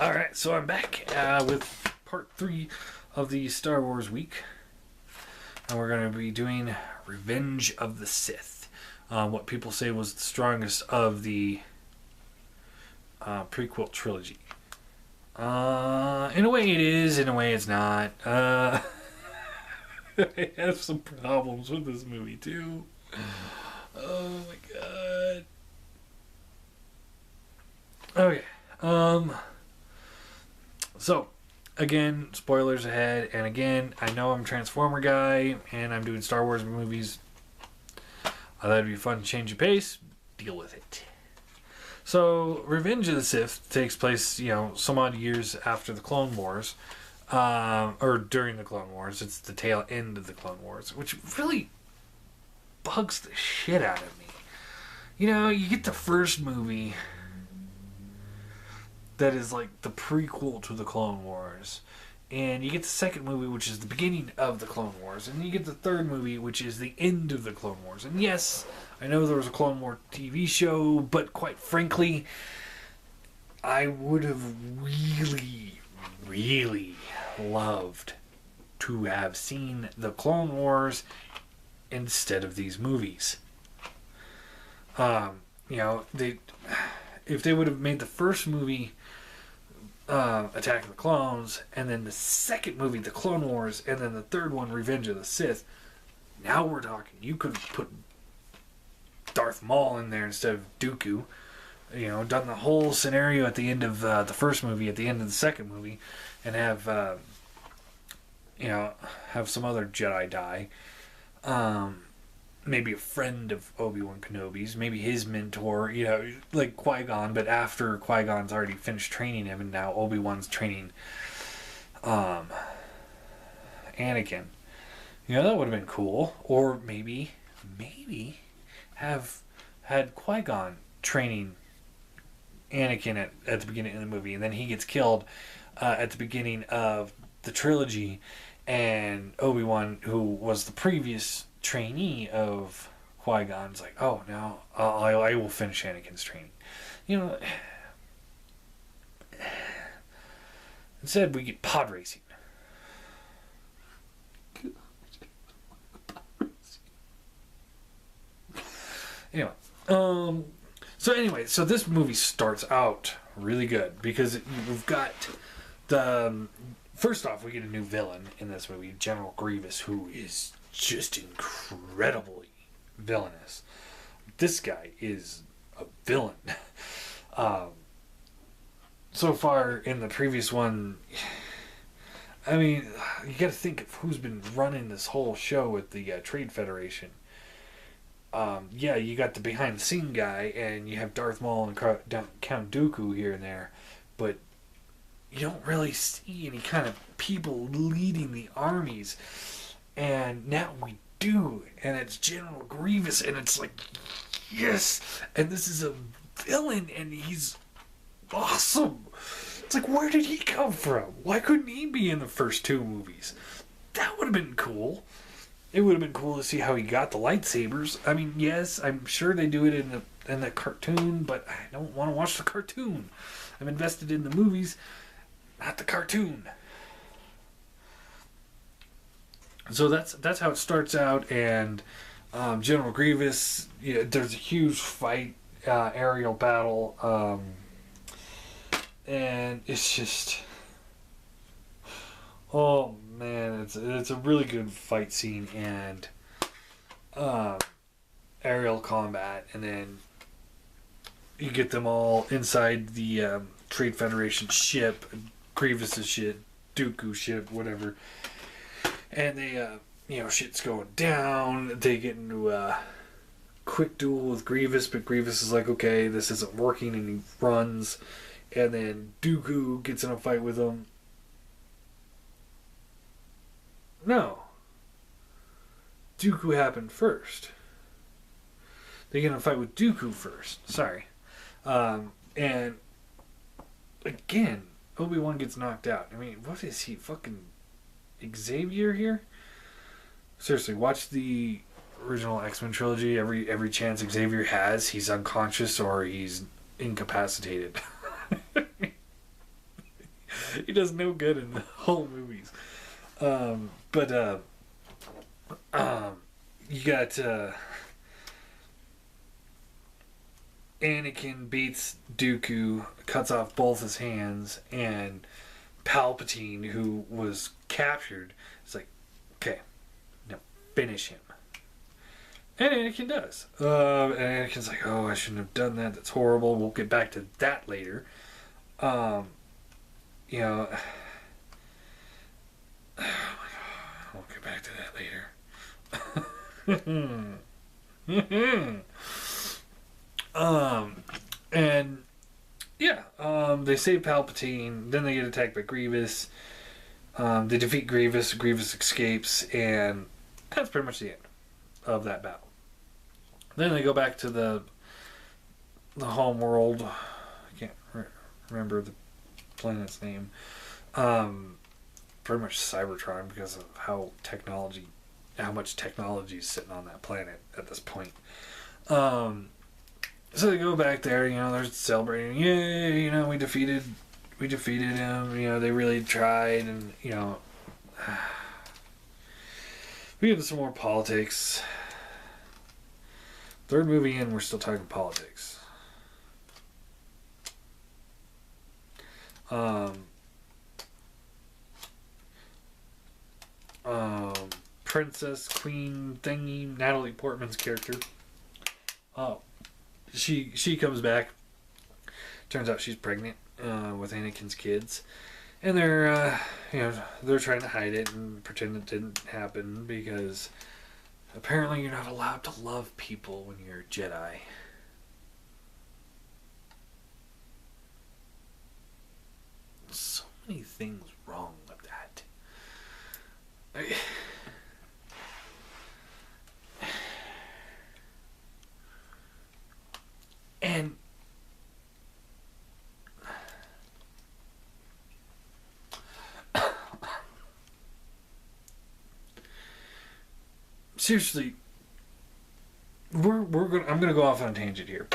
Alright, so I'm back with part 3 of the Star Wars week. And we're going to be doing Revenge of the Sith. What people say was the strongest of the prequel trilogy. In a way it is, in a way it's not. I have some problems with this movie too. Oh my god. Okay. So, again, spoilers ahead, and again, I know I'm a Transformer guy, and I'm doing Star Wars movies. I thought it'd be fun to change the pace. Deal with it. So, Revenge of the Sith takes place, some odd years after the Clone Wars, or during the Clone Wars. It's the tail end of the Clone Wars, which really bugs the shit out of me. You get the first movie that is like the prequel to the Clone Wars, and you get the second movie, which is the beginning of the Clone Wars, and you get the third movie, which is the end of the Clone Wars. And yes, I know there was a Clone War TV show, but quite frankly, I would have really, really loved to have seen the Clone Wars instead of these movies. If they would have made the first movie Attack of the Clones, and then the second movie, The Clone Wars, and then the third one, Revenge of the Sith, now we're talking. You could have put Darth Maul in there instead of Dooku. Done the whole scenario at the end of the first movie, at the end of the second movie, and have some other Jedi die. Maybe a friend of Obi-Wan Kenobi's, maybe his mentor, like Qui-Gon, but after Qui-Gon's already finished training him, and now Obi-Wan's training Anakin. That would have been cool. Or maybe have had Qui-Gon training Anakin at the beginning of the movie, and then he gets killed at the beginning of the trilogy, and Obi-Wan, who was the previous trainee of Qui-Gon's like, oh, now I will finish Anakin's training. Instead we get pod racing. So this movie starts out really good because we've got first off, we get a new villain in this movie, General Grievous, who is just incredibly villainous. This guy is a villain. So far in the previous one, I mean, you got to think of who's been running this whole show with the Trade Federation. You got the behind the scene guy, and you have Darth Maul and Count Dooku here and there, but you don't really see any kind of people leading the armies. And now we do, and it's General Grievous, and it's like, yes, and this is a villain, and he's awesome. It's like, where did he come from? Why couldn't he be in the first two movies? That would have been cool. It would have been cool to see how he got the lightsabers. I mean, yes, I'm sure they do it in the cartoon, but I don't want to watch the cartoon. I'm invested in the movies, not the cartoon. So that's how it starts out, and General Grievous, there's a huge fight, aerial battle, and it's just, oh man, it's a really good fight scene, and aerial combat, and then you get them all inside the Trade Federation ship, Grievous's ship, Dooku ship, whatever. And they, shit's going down. They get into a quick duel with Grievous, but Grievous is like, okay, this isn't working, and he runs. And then Dooku gets in a fight with him. No. Dooku happened first. They get in a fight with Dooku first. Sorry. And again, Obi-Wan gets knocked out. I mean, what is he, fucking Xavier here? Seriously, watch the original X-Men trilogy. Every chance Xavier has, he's unconscious or he's incapacitated. He does no good in the whole movies. But you got Anakin beats Dooku, cuts off both his hands, and Palpatine, who was captured, is like, okay, now finish him. And Anakin does. And Anakin's like, oh, I shouldn't have done that. That's horrible. We'll get back to that later. You know, we'll get back to that later. And yeah, they save Palpatine. Then they get attacked by Grievous. They defeat Grievous. Grievous escapes, and that's pretty much the end of that battle. Then they go back to the home world. I can't remember the planet's name. Pretty much Cybertron, because of how much technology is sitting on that planet at this point. So they go back there. You know, they're celebrating. Yay! You know, we defeated him. You know, they really tried, and you know, we get into some more politics. Third movie in, we're still talking politics. Princess Queen thingy, Natalie Portman's character. She comes back. Turns out she's pregnant with Anakin's kids, and they're trying to hide it and pretend it didn't happen because apparently you're not allowed to love people when you're a Jedi. So many things wrong with that. And seriously, I'm gonna go off on a tangent here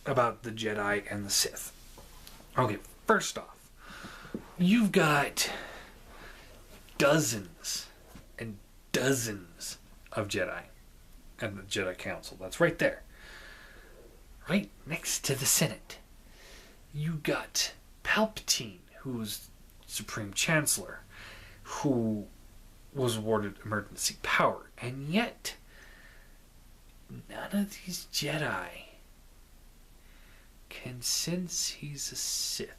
about the Jedi and the Sith. Okay, first off, you've got dozens and dozens of Jedi and the Jedi Council. That's right there. Right next to the Senate. You got Palpatine, who's Supreme Chancellor, who was awarded emergency power. And yet, none of these Jedi can sense he's a Sith.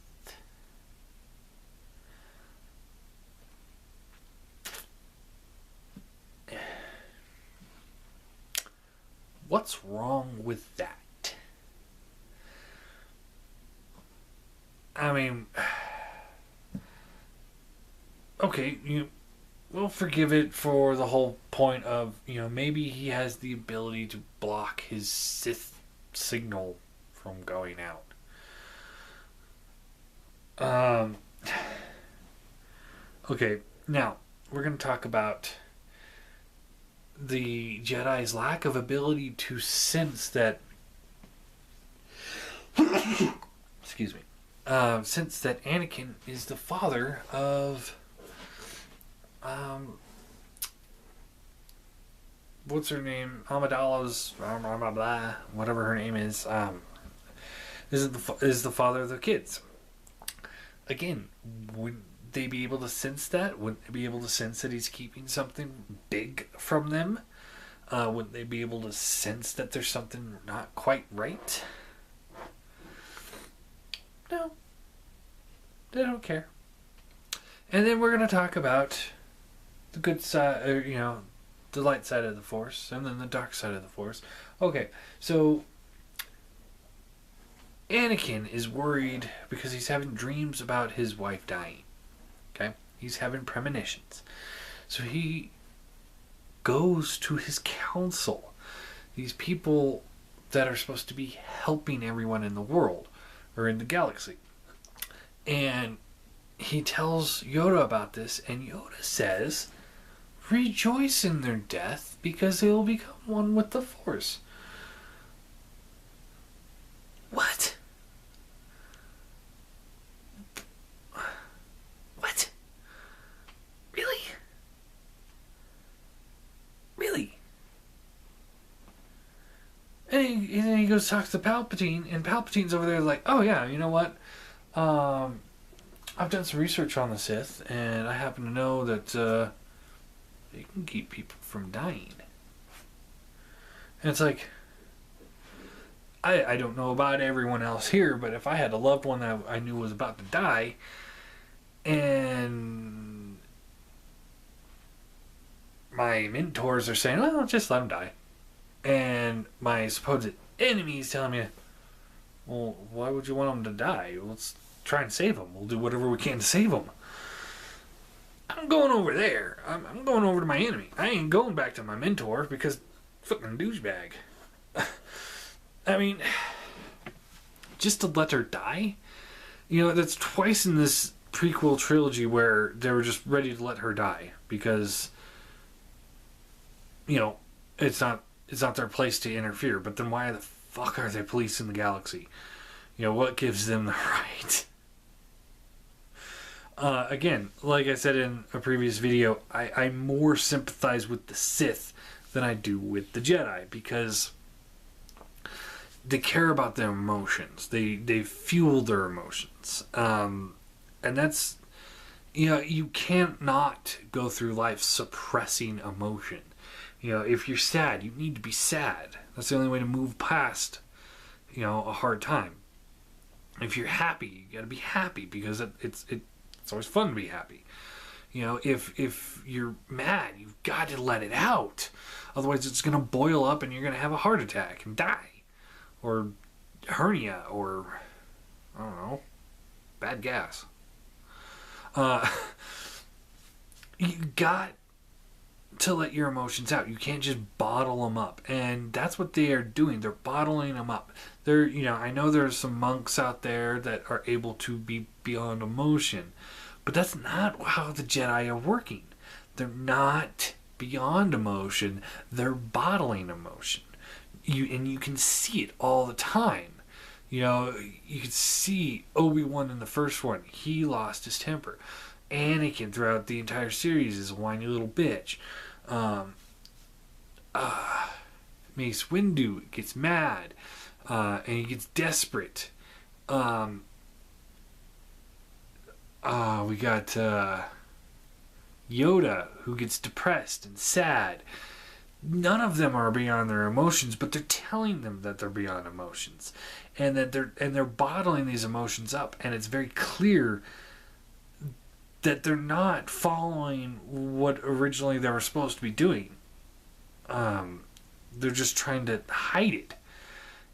What's wrong with that? I mean, okay, we'll forgive it for the whole point of, maybe he has the ability to block his Sith signal from going out. Okay, now we're going to talk about the Jedi's lack of ability to sense that excuse me, sense that Anakin is the father of what's her name, Amidala's whatever her name is, is the father of the kids. Again, would they be able to sense that? Wouldn't they be able to sense that he's keeping something big from them? Wouldn't they be able to sense that there's something not quite right? No. They don't care. And then we're going to talk about the good side, the light side of the Force, and then the dark side of the Force. Okay, so Anakin is worried because he's having dreams about his wife dying. Okay? He's having premonitions. So he goes to his council. These people that are supposed to be helping everyone in the world, or in the galaxy. And he tells Yoda about this, and Yoda says, rejoice in their death because they will become one with the Force. What? then he goes talk to Palpatine, and Palpatine's over there like, oh yeah, you know what? I've done some research on the Sith, and I happen to know that they can keep people from dying. And it's like, I don't know about everyone else here, but if I had a loved one that I knew was about to die, and my mentors are saying, well, just let him die, and my supposed enemies telling me, well, why would you want him to die? Let's try and save him. We'll do whatever we can to save him. I'm going over there. I'm going over to my enemy. I ain't going back to my mentor because fucking douchebag. I mean, just to let her die? You know, that's twice in this prequel trilogy where they were just ready to let her die because, you know, it's not their place to interfere. But then why the fuck are they policing the galaxy? You know, what gives them the right? Again, like I said in a previous video, I more sympathize with the Sith than I do with the Jedi because they care about their emotions. They fuel their emotions. And that's, you know, you can't not go through life suppressing emotion. You know, if you're sad, you need to be sad. That's the only way to move past, you know, a hard time. If you're happy, you gotta be happy because it's always fun to be happy. You know, if you're mad, you've got to let it out. Otherwise, it's gonna boil up and you're gonna have a heart attack and die. Or hernia, or I don't know, bad gas. You got to let your emotions out. You can't just bottle them up, and that's what they are doing. They're bottling them up. You know, I know there's some monks out there that are able to be beyond emotion, but that's not how the Jedi are working. They're not beyond emotion. They're bottling emotion. You can see it all the time. You know, you can see Obi-Wan in the first one. He lost his temper. Anakin throughout the entire series is a whiny little bitch. Mace Windu gets mad. And he gets desperate. We got Yoda, who gets depressed and sad. None of them are beyond their emotions, but they're telling them that they're beyond emotions, and that they're bottling these emotions up, and it's very clear that they're not following what originally they were supposed to be doing. They're just trying to hide it,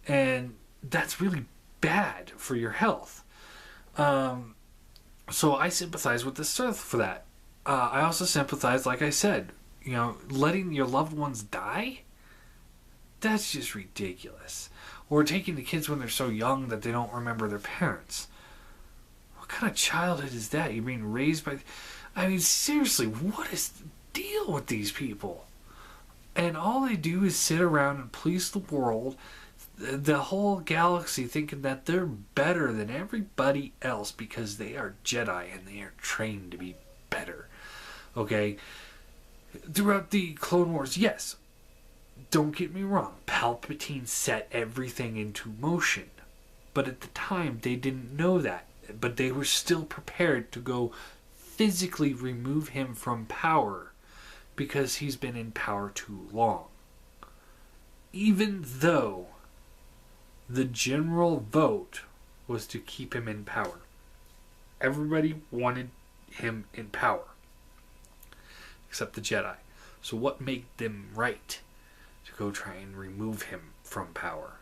and that's really bad for your health. So I sympathize with the Sith for that. I also sympathize, like I said, you know, letting your loved ones die? That's just ridiculous. Or taking the kids when they're so young that they don't remember their parents. What kind of childhood is that? You're being raised by... I mean, seriously, what is the deal with these people? And all they do is sit around and police the world, the whole galaxy, thinking that they're better than everybody else because they are Jedi and they are trained to be better. Okay? Throughout the Clone Wars, yes, don't get me wrong, Palpatine set everything into motion. But at the time, they didn't know that. But they were still prepared to go physically remove him from power because he's been in power too long. Even though the general vote was to keep him in power. Everybody wanted him in power. Except the Jedi. So what made them right to go try and remove him from power?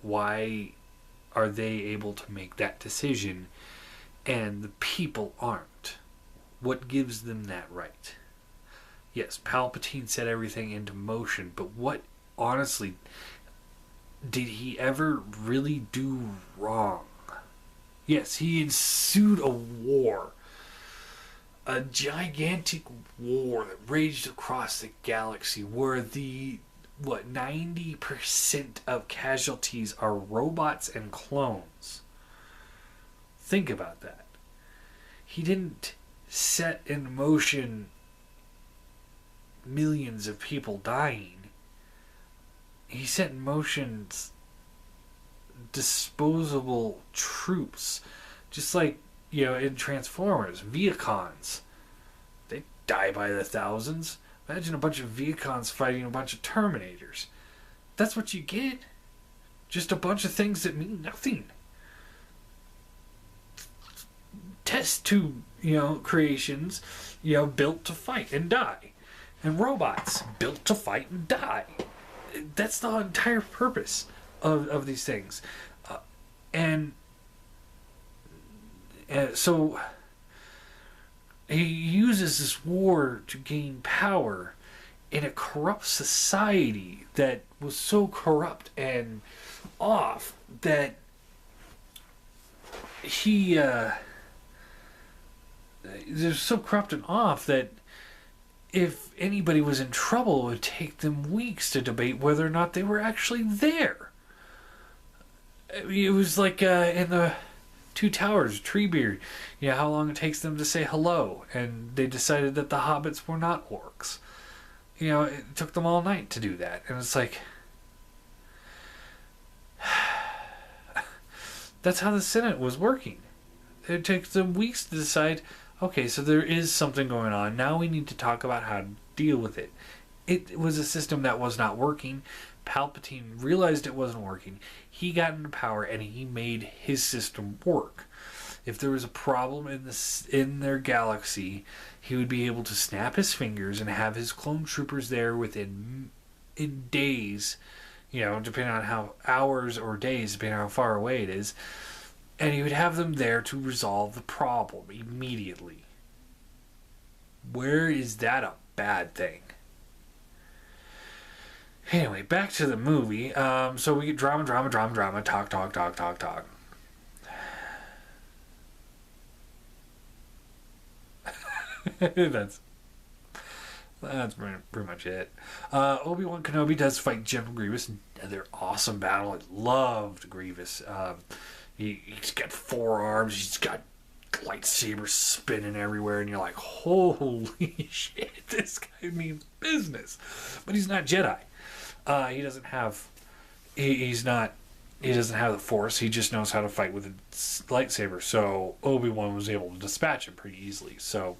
Why are they able to make that decision and the people aren't? What gives them that right? Yes, Palpatine set everything into motion, but what, honestly, did he ever really do wrong? Yes, he ensued a war. A gigantic war that raged across the galaxy where 90% of casualties are robots and clones. Think about that. He didn't set in motion millions of people dying. he set in motion disposable troops, just like, in Transformers, Viacons. They die by the thousands. Imagine a bunch of Viacons fighting a bunch of Terminators. That's what you get. Just a bunch of things that mean nothing. Test tube, creations, built to fight and die. And robots built to fight and die. That's the entire purpose of these things. And so he uses this war to gain power in a corrupt society that was so corrupt and off that they're so corrupt and off that if anybody was in trouble, it would take them weeks to debate whether or not they were actually there. It was like in the Two Towers, Treebeard, how long it takes them to say hello, and they decided that the hobbits were not orcs. It took them all night to do that, and it's like, that's how the Senate was working. It took them weeks to decide, okay, so there is something going on. Now we need to talk about how to deal with it. It was a system that was not working. Palpatine realized it wasn't working. He got into power and he made his system work. If there was a problem in their galaxy, he would be able to snap his fingers and have his clone troopers there in days, depending on how hours or days, depending on how far away it is, and he would have them there to resolve the problem immediately. Where is that a bad thing? Anyway, back to the movie. So we get drama, talk. That's pretty much it. Obi-Wan Kenobi does fight General Grievous. Another awesome battle. I loved Grievous. He's got 4 arms. He's got lightsabers spinning everywhere, and you're like, holy shit, this guy means business. But he's not Jedi. He doesn't have. He doesn't have the Force. He just knows how to fight with a lightsaber. So Obi-Wan was able to dispatch him pretty easily. So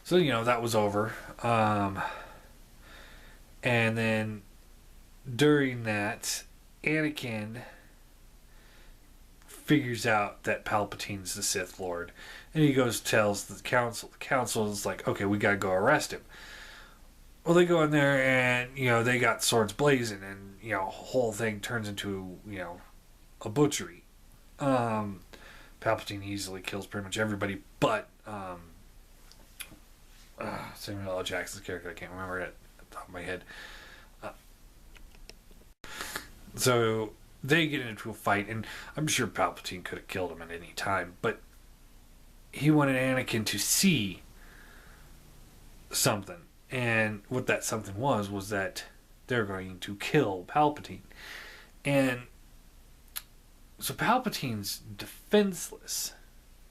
that was over. And then during that, Anakin figures out that Palpatine's the Sith Lord, and he goes tells the council. The council is like, okay, we gotta go arrest him. Well, they go in there and they got swords blazing, and whole thing turns into a butchery. Palpatine easily kills pretty much everybody, but Samuel L. Jackson's character, I can't remember it at the top of my head. So they get into a fight, and I'm sure Palpatine could have killed him at any time, but he wanted Anakin to see something. And what that something was that they're going to kill Palpatine. And so Palpatine's defenseless.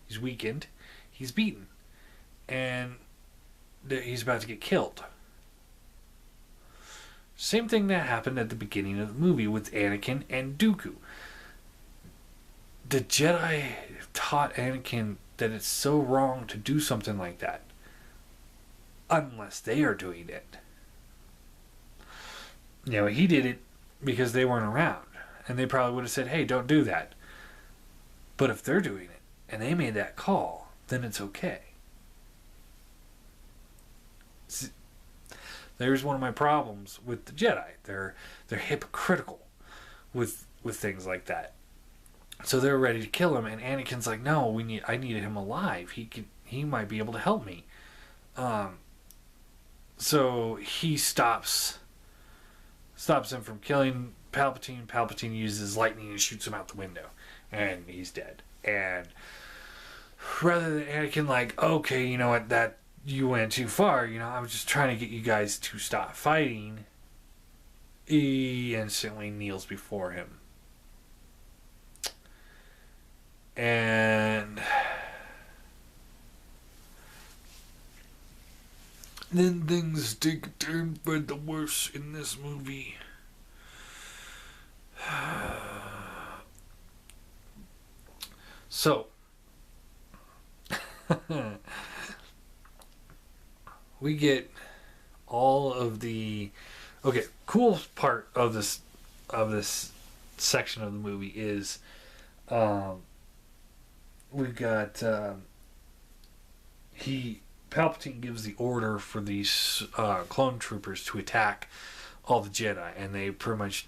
He's weakened. He's beaten. And he's about to get killed. Same thing that happened at the beginning of the movie with Anakin and Dooku. The Jedi taught Anakin that it's so wrong to do something like that. Unless they are doing it. He did it because they weren't around. And they probably would have said, hey, don't do that. But if they're doing it, and they made that call, then it's okay. See, there's one of my problems with the Jedi. They're hypocritical with things like that. So they're ready to kill him, and Anakin's like, no, I need him alive. He might be able to help me. So he stops him from killing Palpatine. Palpatine uses lightning and shoots him out the window, and he's dead. And rather than Anakin like, okay, you know what, that you went too far, I was just trying to get you guys to stop fighting, he instantly kneels before him. And Then things take a turn for the worse in this movie. So, we get all of the cool part of this section of the movie is we've got Palpatine gives the order for these clone troopers to attack all the Jedi, and they pretty much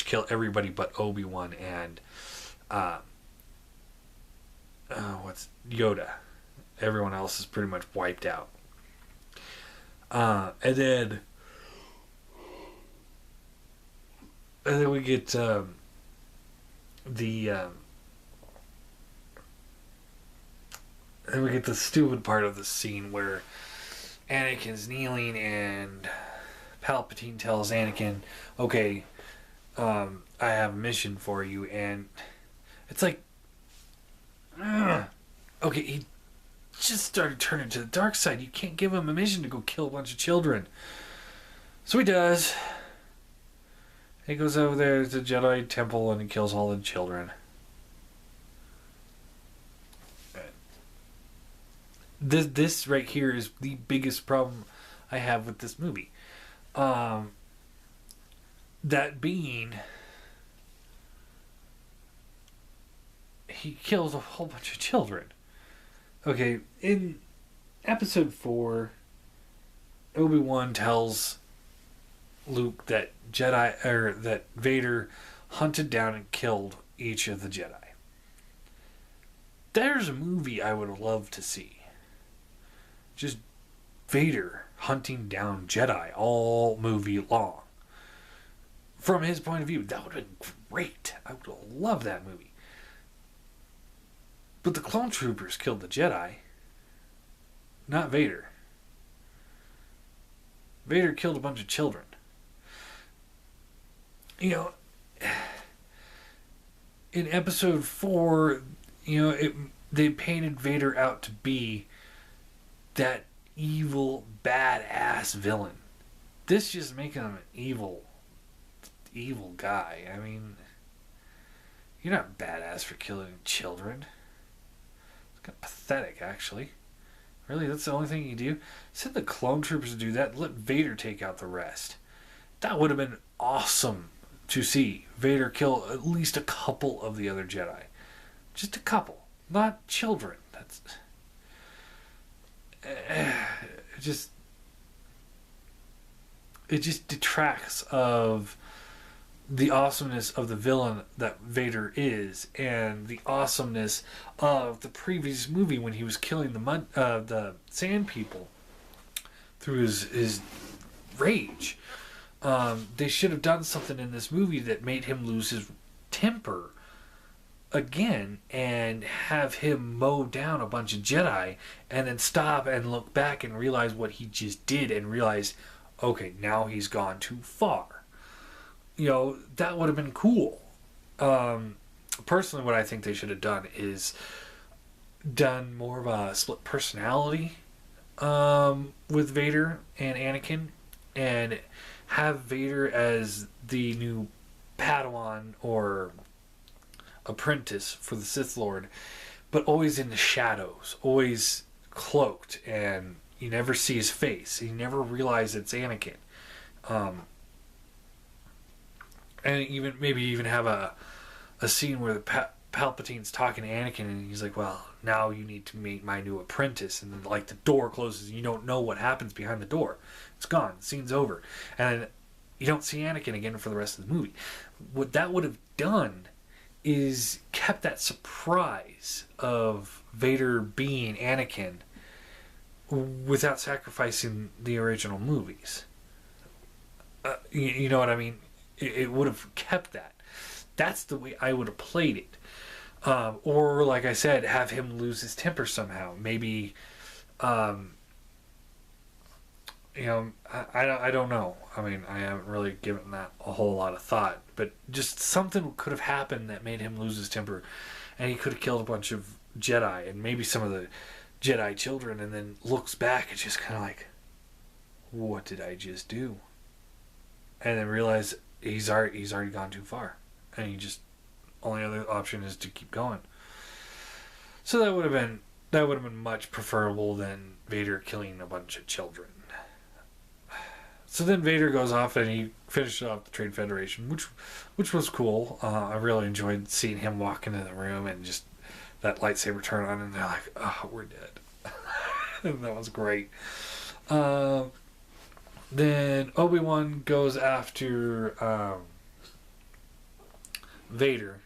kill everybody but Obi-Wan and what's Yoda. Everyone else is pretty much wiped out. And then we get the stupid part of the scene where Anakin's kneeling and Palpatine tells Anakin, "Okay, I have a mission for you," and it's like, okay, he just started turning to the dark side. You can't give him a mission to go kill a bunch of children. So he does. He goes over there to the Jedi Temple and he kills all the children. This right here is the biggest problem I have with this movie. That being, he kills a whole bunch of children. Okay, in episode 4, Obi-Wan tells Luke that that Vader hunted down and killed each of the Jedi. There's a movie I would love to see. Just Vader hunting down Jedi all movie long. From his point of view, that would have been great. I would love that movie. But the clone troopers killed the Jedi, not Vader. Vader killed a bunch of children. You know, in episode 4, they painted Vader out to be that evil, badass villain. This just making him an evil guy. I mean, you're not badass for killing children. It's kind of pathetic, actually. Really, that's the only thing you do? Send the clone troopers to do that. Let Vader take out the rest. That would have been awesome to see. Vader kill at least a couple of the other Jedi. Just a couple. Not children. That's... It just detracts of the awesomeness of the villain that Vader is, and the awesomeness of the previous movie when he was killing the Sand People through his rage. They should have done something in this movie that made him lose his temper again and have him mow down a bunch of Jedi and then stop and look back and realize what he just did and realize, okay, now he's gone too far. That would have been cool. Personally, what I think they should have done is done more of a split personality with Vader and Anakin, and have Vader as the new Padawan or apprentice for the Sith Lord, but always in the shadows, always cloaked, and you never see his face. You never realize it's Anakin. And maybe even have a scene where Palpatine's talking to Anakin and he's like, well, now you need to meet my new apprentice. And then, the door closes and you don't know what happens behind the door. It's gone. The scene's over. And you don't see Anakin again for the rest of the movie. What that would have done is kept that surprise of Vader being Anakin without sacrificing the original movies. You know what I mean? It would have kept that. That's the way I would have played it. Or, like I said, have him lose his temper somehow. Maybe, I don't know. I mean, I haven't really given that a whole lot of thought. But just something could have happened that made him lose his temper. And he could have killed a bunch of Jedi. And maybe some of Jedi children, and then looks back and just kind of like, what did I just do? And then realize he's already gone too far, and he just, only other option is to keep going. So that would have been much preferable than Vader killing a bunch of children. So then Vader goes off and he finishes off the Trade Federation, which was cool. I really enjoyed seeing him walk into the room and just that lightsaber turn on, and they're like, "Oh, we're dead." And that was great. Then Obi-Wan goes after Vader,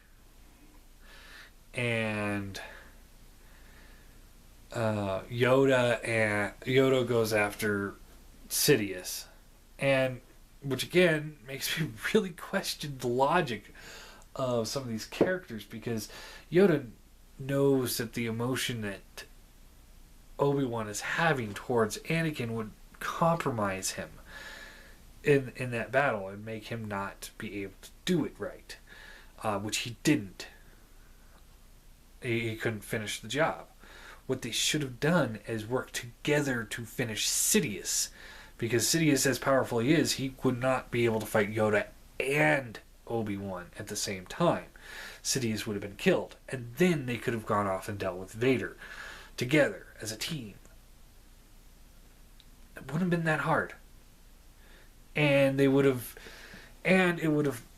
and Yoda goes after Sidious, and which again makes me really question the logic of some of these characters, because Yoda knows that the emotion that Obi-Wan is having towards Anakin would compromise him in that battle and make him not be able to do it right, which he didn't. He couldn't finish the job. What they should have done is work together to finish Sidious, because Sidious, as powerful he is, he would not be able to fight Yoda and Obi-Wan at the same time. Sidious would have been killed, and then they could have gone off and dealt with Vader together as a team. It wouldn't have been that hard. And it would have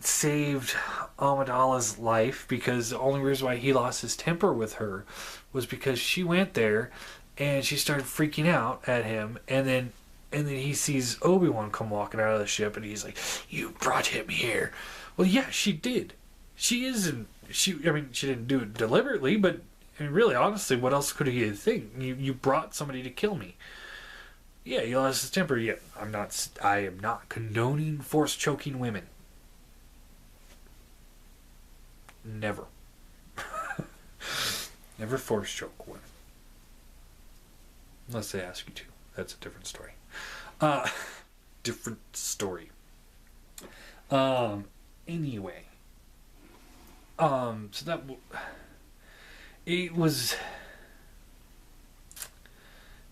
saved Amidala's life, because the only reason why he lost his temper with her was because she went there and she started freaking out at him, and then he sees Obi-Wan come walking out of the ship, and he's like, "You brought him here." Well, yeah, she did. She didn't do it deliberately, but really, honestly, what else could he think? You brought somebody to kill me. Yeah, he lost his temper. Yeah, I am not condoning force choking women. Never. Never force choke women. Unless they ask you to. That's a different story. Different story. Anyway. So that... It was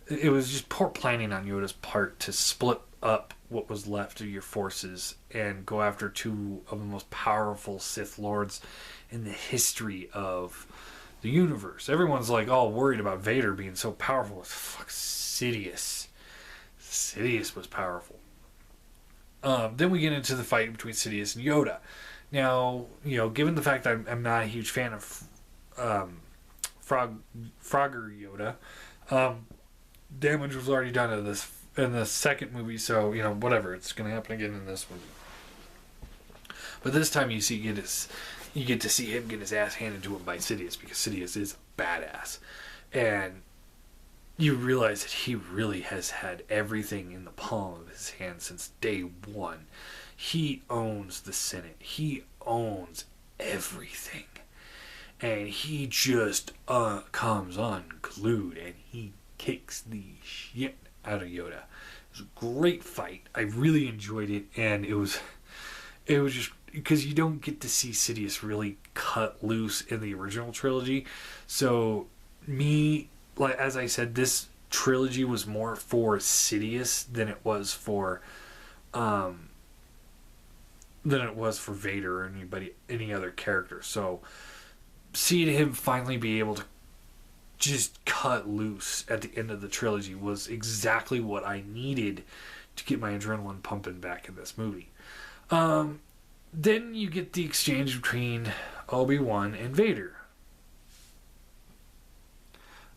just poor planning on Yoda's part to split up what was left of your forces and go after two of the most powerful Sith Lords in the history of the universe. Everyone's like all worried about Vader being so powerful. Fuck, Sidious. Sidious was powerful. Then we get into the fight between Sidious and Yoda. Now, given the fact that I'm not a huge fan of Frogger Yoda, damage was already done in the second movie, so whatever, it's gonna happen again in this one. But this time you get to see him get his ass handed to him by Sidious, because Sidious is a badass, and you realize that he really has had everything in the palm of his hand since day one. He owns the Senate. He owns everything. And he just comes unglued, and he kicks the shit out of Yoda. It was a great fight. I really enjoyed it, and it was just because you don't get to see Sidious really cut loose in the original trilogy. So as I said, this trilogy was more for Sidious than it was for Vader or any other character. So seeing him finally be able to just cut loose at the end of the trilogy was exactly what I needed to get my adrenaline pumping back in this movie. Then you get the exchange between Obi-Wan and Vader.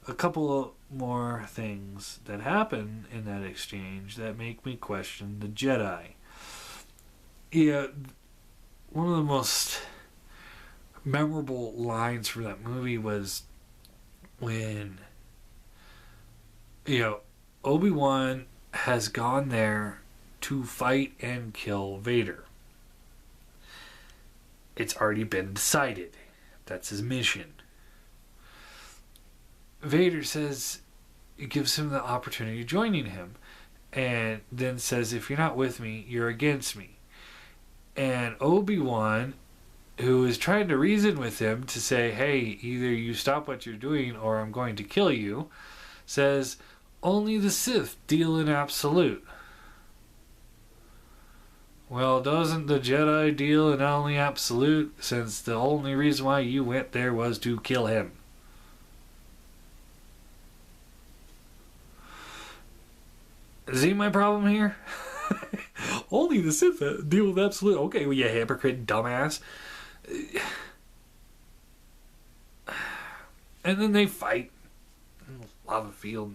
A couple more things that happen in that exchange that make me question the Jedi. Yeah, one of the most memorable lines from that movie was when Obi-Wan has gone there to fight and kill Vader. It's already been decided. That's his mission. Vader says, it gives him the opportunity of joining him, and then says, if you're not with me, you're against me. And Obi-Wan, who is trying to reason with him to say, hey, either you stop what you're doing or I'm going to kill you, says, only the Sith deal in absolute. Well, doesn't the Jedi deal in only absolute, since the only reason why you went there was to kill him? See my problem here? Only the Sith deal with absolute. Okay, well, you hypocrite, dumbass. And then they fight in the lava field.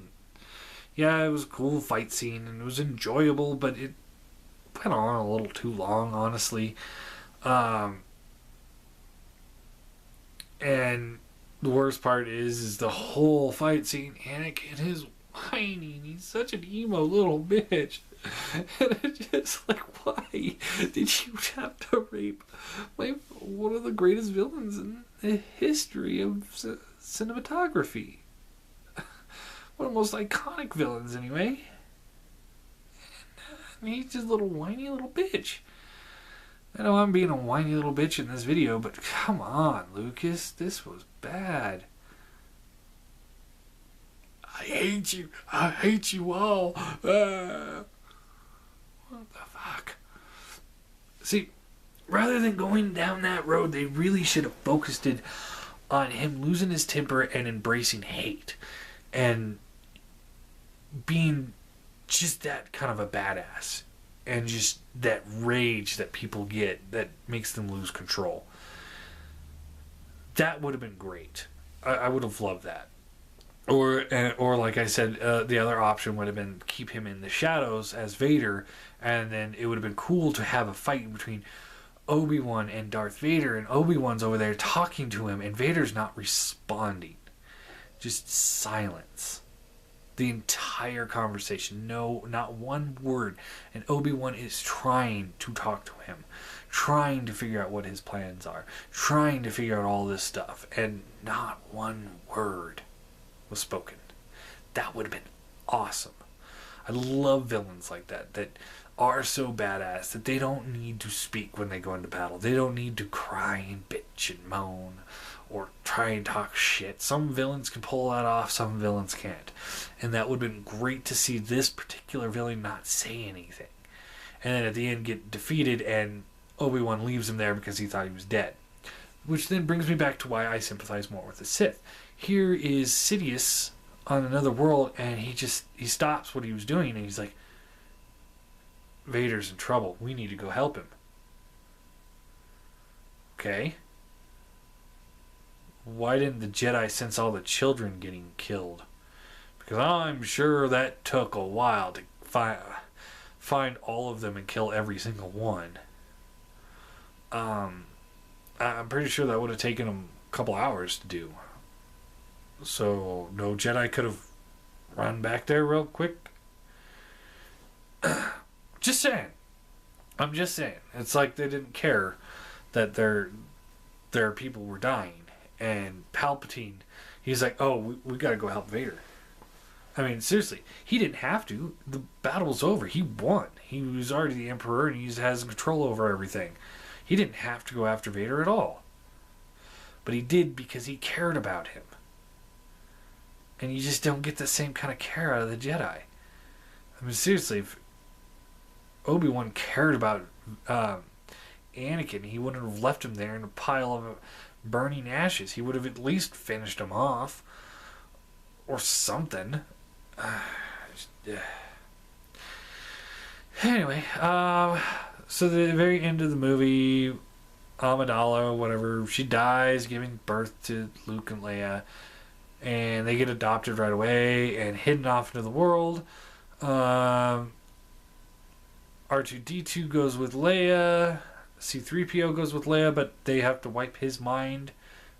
Yeah, it was a cool fight scene, and it was enjoyable, but it went on a little too long, honestly. And the worst part is the whole fight scene. Anakin is whining. He's such an emo little bitch. And it's just like, why did you have to rape one of the greatest villains in the history of cinematography? One of the most iconic villains, anyway. And he's just a little whiny little bitch. I know I'm being a whiny little bitch in this video, but come on, Lucas. This was bad. I hate you. I hate you all. What the fuck? See, rather than going down that road, they really should have focused it on him losing his temper and embracing hate. And being just that kind of a badass. And just that rage that people get that makes them lose control. That would have been great. I would have loved that. Or like I said, the other option would have been keep him in the shadows as Vader, and then it would have been cool to have a fight between Obi-Wan and Darth Vader, and Obi-Wan's over there talking to him, and Vader's not responding. Just silence. The entire conversation. No, not one word. And Obi-Wan is trying to talk to him. Trying to figure out what his plans are. Trying to figure out all this stuff. And not one word was spoken. That would have been awesome. I love villains like that. That are so badass that they don't need to speak when they go into battle. They don't need to cry and bitch and moan. Or try and talk shit. Some villains can pull that off, some villains can't. And that would have been great to see this particular villain not say anything. And then at the end get defeated and Obi-Wan leaves him there because he thought he was dead. Which then brings me back to why I sympathize more with the Sith. Here is Sidious on another world and he stops what he was doing and he's like, Vader's in trouble. We need to go help him. Okay. Why didn't the Jedi sense all the children getting killed? Because I'm sure that took a while to find all of them and kill every single one. I'm pretty sure that would have taken them a couple hours to do. So no Jedi could have run back there real quick. Just saying. I'm just saying. It's like they didn't care that their people were dying. And Palpatine, he's like, oh, we gotta go help Vader. I mean, seriously, he didn't have to. The battle's over. He won. He was already the Emperor and he has control over everything. He didn't have to go after Vader at all. But he did because he cared about him. And you just don't get the same kind of care out of the Jedi. I mean, seriously, if Obi-Wan cared about Anakin, he wouldn't have left him there in a pile of burning ashes. He would have at least finished him off. Or something. Anyway, so the very end of the movie, Amidala, whatever, she dies giving birth to Luke and Leia. And they get adopted right away and hidden off into the world. R2-D2 goes with Leia. C-3PO goes with Leia, but they have to wipe his mind,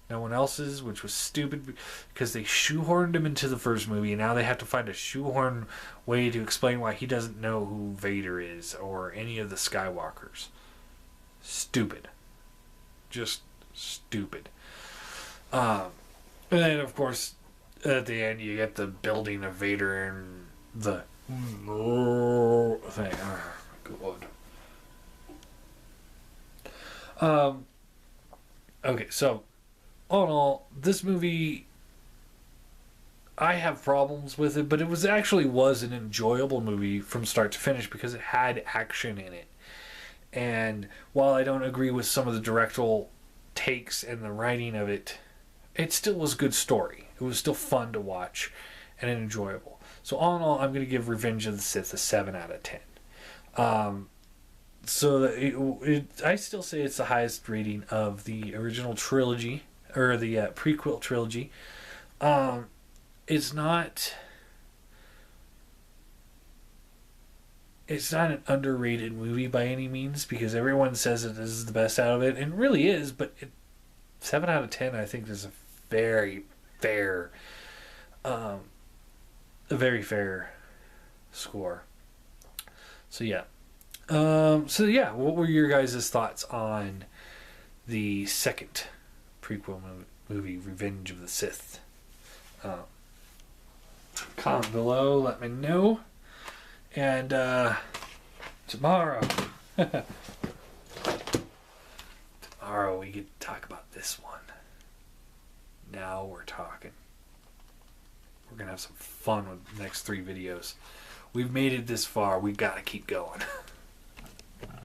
no one else's, which was stupid because they shoehorned him into the first movie, and now they have to find a shoehorn way to explain why he doesn't know who Vader is or any of the Skywalkers. Stupid. Just stupid. And then, of course, at the end, you get the building of Vader and the thing. Oh, God. Okay, so all in all, this movie, I have problems with it, but it was an enjoyable movie from start to finish because it had action in it. And while I don't agree with some of the directorial takes and the writing of it, it still was a good story. It was still fun to watch and enjoyable. So all in all, I'm going to give Revenge of the Sith a 7 out of 10. I still say it's the highest rating of the original trilogy, or the prequel trilogy. It's not an underrated movie by any means, because everyone says it is the best out of it, and it really is, but 7 out of 10 I think is a very fair score. So yeah. What were your guys' thoughts on the second prequel movie, Revenge of the Sith? Comment below, let me know. And tomorrow we get to talk about this one. Now we're talking. We're going to have some fun with the next 3 videos. We've made it this far. We've got to keep going.